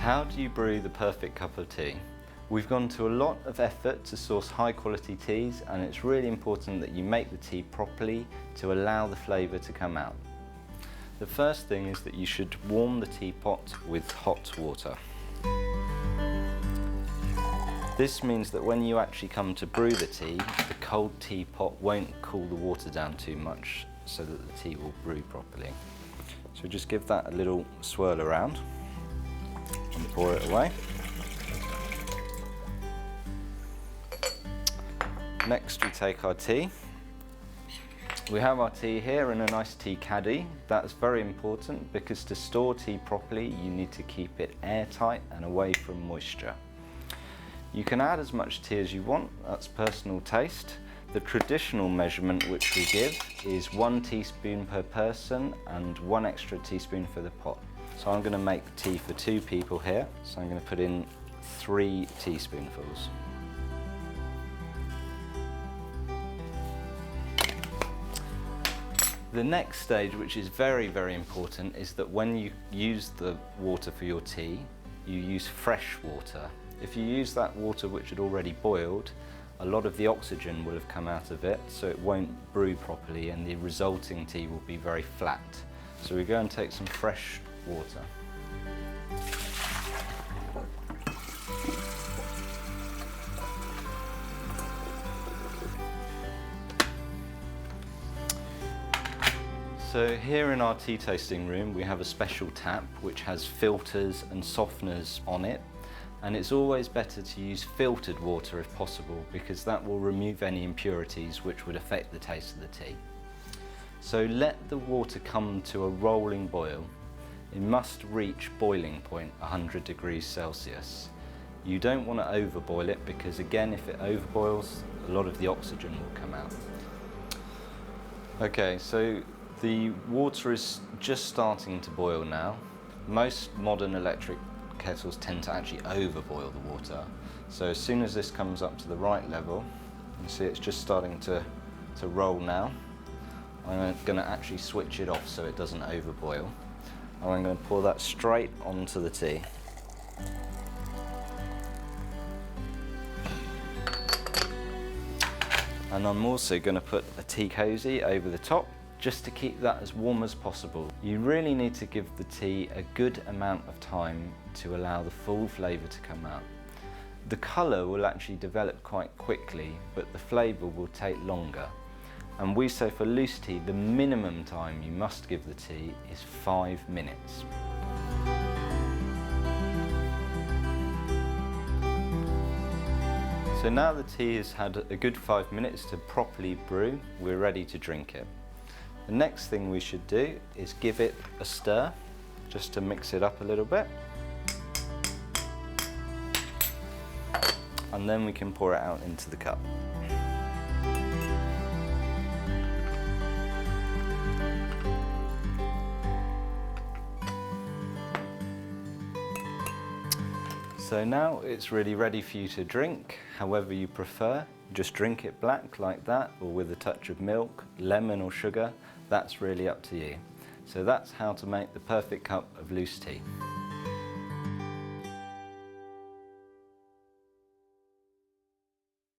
How do you brew the perfect cup of tea? We've gone to a lot of effort to source high quality teas, and it's really important that you make the tea properly to allow the flavour to come out. The first thing is that you should warm the teapot with hot water. This means that when you actually come to brew the tea, the cold teapot won't cool the water down too much so that the tea will brew properly. So just give that a little swirl around and pour it away. Next we take our tea. We have our tea here in a nice tea caddy. That's very important because to store tea properly you need to keep it airtight and away from moisture. You can add as much tea as you want, that's personal taste. The traditional measurement which we give is 1 teaspoon per person and 1 extra teaspoon for the pot. So I'm going to make tea for 2 people here, so I'm going to put in 3 teaspoonfuls. The next stage, which is very, very important, is that when you use the water for your tea, you use fresh water. If you use that water which had already boiled, a lot of the oxygen will have come out of it, so it won't brew properly and the resulting tea will be very flat. So we go and take some fresh water. So here in our tea tasting room we have a special tap which has filters and softeners on it, and it's always better to use filtered water if possible because that will remove any impurities which would affect the taste of the tea. So let the water come to a rolling boil. It must reach boiling point 100 degrees Celsius. You don't want to overboil it because again if it overboils a lot of the oxygen will come out. Okay, so the water is just starting to boil now. Most modern electric kettles tend to actually overboil the water. So as soon as this comes up to the right level, you see it's just starting to roll now. I'm going to actually switch it off so it doesn't overboil. And I'm going to pour that straight onto the tea. And I'm also going to put a tea cosy over the top just to keep that as warm as possible. You really need to give the tea a good amount of time to allow the full flavour to come out. The colour will actually develop quite quickly, but the flavour will take longer. And we say for loose tea, the minimum time you must give the tea is 5 minutes. So now the tea has had a good 5 minutes to properly brew, we're ready to drink it. The next thing we should do is give it a stir, just to mix it up a little bit. And then we can pour it out into the cup. So now it's really ready for you to drink, however you prefer. Just drink it black like that, or with a touch of milk, lemon or sugar. That's really up to you. So that's how to make the perfect cup of loose tea.